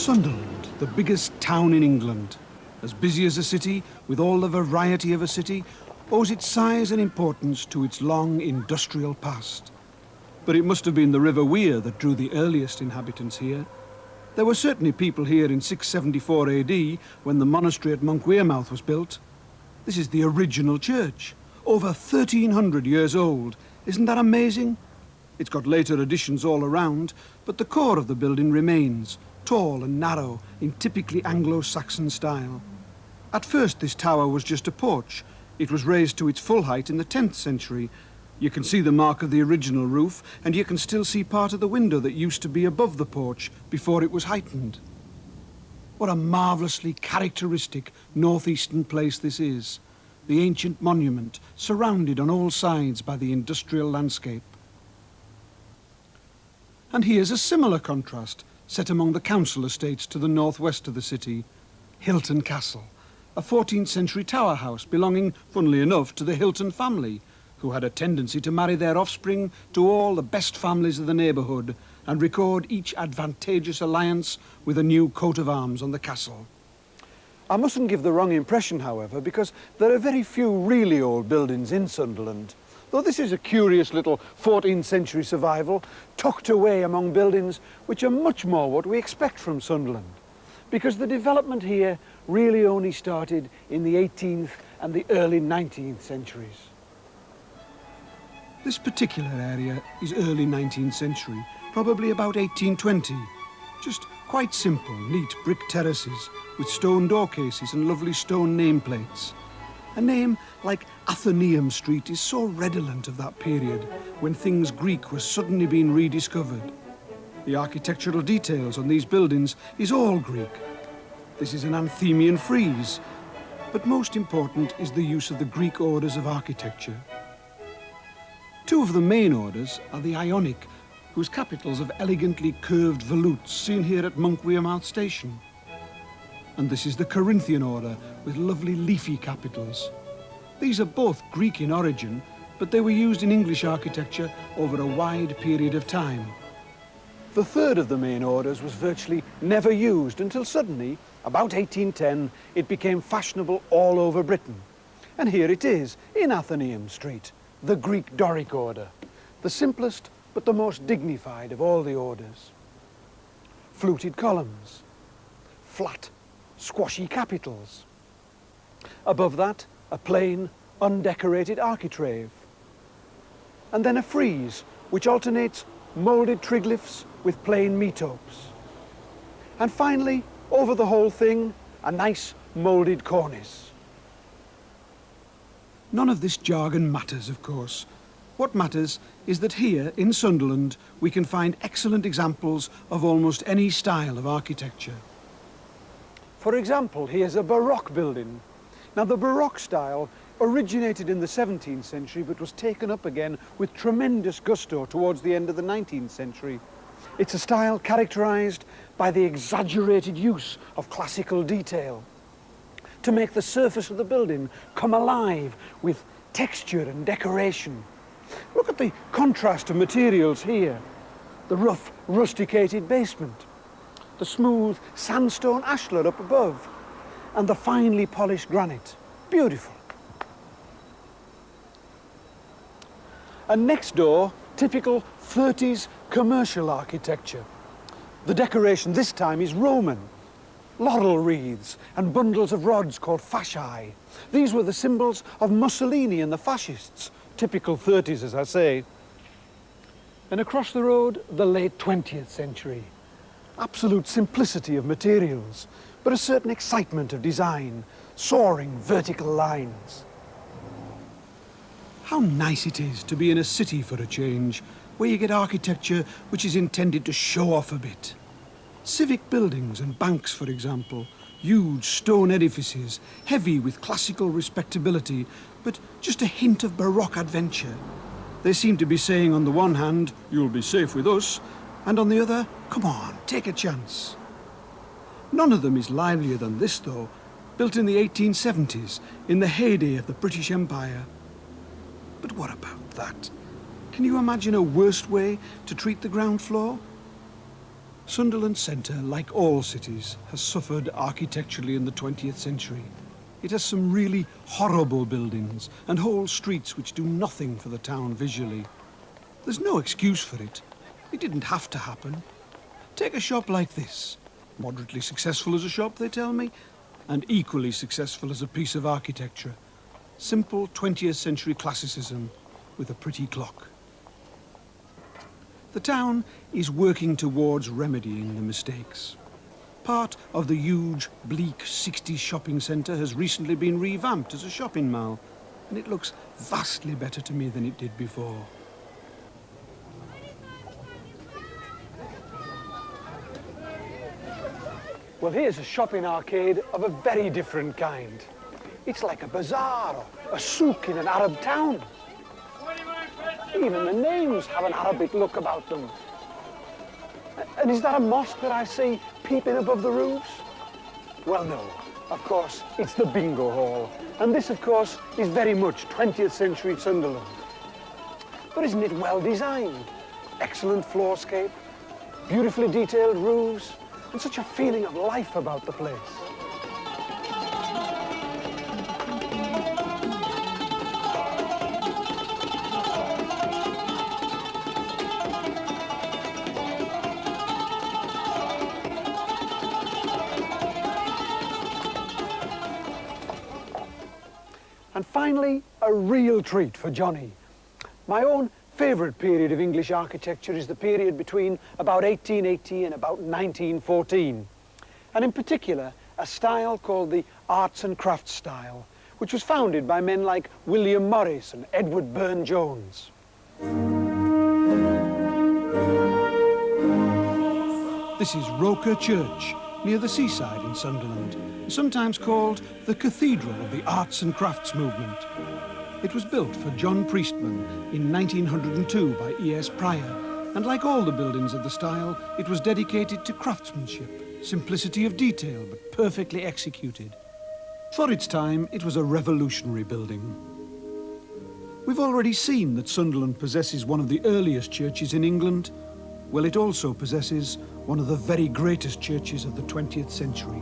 Sunderland, the biggest town in England, as busy as a city, with all the variety of a city, owes its size and importance to its long industrial past. But it must have been the River Wear that drew the earliest inhabitants here. There were certainly people here in 674 AD when the monastery at Monk Wearmouth was built. This is the original church, over 1300 years old. Isn't that amazing? It's got later additions all around, but the core of the building remains, tall and narrow in typically Anglo-Saxon style. At first this tower was just a porch. It was raised to its full height in the 10th century. You can see the mark of the original roof, and you can still see part of the window that used to be above the porch before it was heightened. What a marvellously characteristic northeastern place this is. The ancient monument, surrounded on all sides by the industrial landscape. And here's a similar contrast, set among the council estates to the northwest of the city. Hilton Castle, a 14th century tower house belonging, funnily enough, to the Hilton family, who had a tendency to marry their offspring to all the best families of the neighbourhood and record each advantageous alliance with a new coat of arms on the castle. I mustn't give the wrong impression, however, because there are very few really old buildings in Sunderland, though this is a curious little 14th century survival tucked away among buildings which are much more what we expect from Sunderland, because the development here really only started in the 18th and the early 19th centuries. This particular area is early 19th century, probably about 1820. Just quite simple, neat brick terraces with stone door cases and lovely stone nameplates. A name like Athenaeum Street is so redolent of that period when things Greek were suddenly being rediscovered. The architectural details on these buildings is all Greek. This is an Anthemian frieze, but most important is the use of the Greek orders of architecture. Two of the main orders are the Ionic, whose capitals have elegantly curved volutes seen here at Monk Wearmouth Station. And this is the Corinthian order with lovely leafy capitals. These are both Greek in origin, but they were used in English architecture over a wide period of time. The third of the main orders was virtually never used until suddenly, about 1810, it became fashionable all over Britain. And here it is, in Athenaeum Street, the Greek Doric order, the simplest but the most dignified of all the orders. Fluted columns, flat, squashy capitals. Above that, a plain, undecorated architrave. And then a frieze, which alternates moulded triglyphs with plain metopes. And finally, over the whole thing, a nice moulded cornice. None of this jargon matters, of course. What matters is that here, in Sunderland, we can find excellent examples of almost any style of architecture. For example, here's a Baroque building. Now, the Baroque style originated in the 17th century, but was taken up again with tremendous gusto towards the end of the 19th century. It's a style characterized by the exaggerated use of classical detail to make the surface of the building come alive with texture and decoration. Look at the contrast of materials here. The rough, rusticated basement, the smooth sandstone ashlar up above, and the finely polished granite. Beautiful. And next door, typical 30s commercial architecture. The decoration this time is Roman. Laurel wreaths and bundles of rods called fasciae. These were the symbols of Mussolini and the fascists. Typical 30s, as I say. And across the road, the late 20th century. Absolute simplicity of materials, but a certain excitement of design, soaring vertical lines. How nice it is to be in a city for a change, where you get architecture which is intended to show off a bit. Civic buildings and banks, for example, huge stone edifices, heavy with classical respectability, but just a hint of Baroque adventure. They seem to be saying on the one hand, you'll be safe with us, and on the other, come on, take a chance. None of them is livelier than this, though, built in the 1870s, in the heyday of the British Empire. But what about that? Can you imagine a worse way to treat the ground floor? Sunderland Centre, like all cities, has suffered architecturally in the 20th century. It has some really horrible buildings and whole streets which do nothing for the town visually. There's no excuse for it. It didn't have to happen. Take a shop like this. Moderately successful as a shop, they tell me, and equally successful as a piece of architecture. Simple 20th century classicism with a pretty clock. The town is working towards remedying the mistakes. Part of the huge, bleak 60s shopping centre has recently been revamped as a shopping mall, and it looks vastly better to me than it did before. Well, here's a shopping arcade of a very different kind. It's like a bazaar or a souk in an Arab town. Even the names have an Arabic look about them. And is that a mosque that I see peeping above the roofs? Well, no. Of course, it's the bingo hall. And this, of course, is very much 20th century Sunderland. But isn't it well designed? Excellent floorscape, beautifully detailed roofs, and such a feeling of life about the place. And finally, a real treat for Johnny. My own favourite period of English architecture is the period between about 1880 and about 1914. And in particular, a style called the Arts and Crafts style, which was founded by men like William Morris and Edward Burne-Jones. This is Roker Church, near the seaside in Sunderland, sometimes called the Cathedral of the Arts and Crafts movement. It was built for John Priestman in 1902 by E.S. Pryor, and like all the buildings of the style, it was dedicated to craftsmanship, simplicity of detail, but perfectly executed. For its time, it was a revolutionary building. We've already seen that Sunderland possesses one of the earliest churches in England. Well, it also possesses one of the very greatest churches of the 20th century.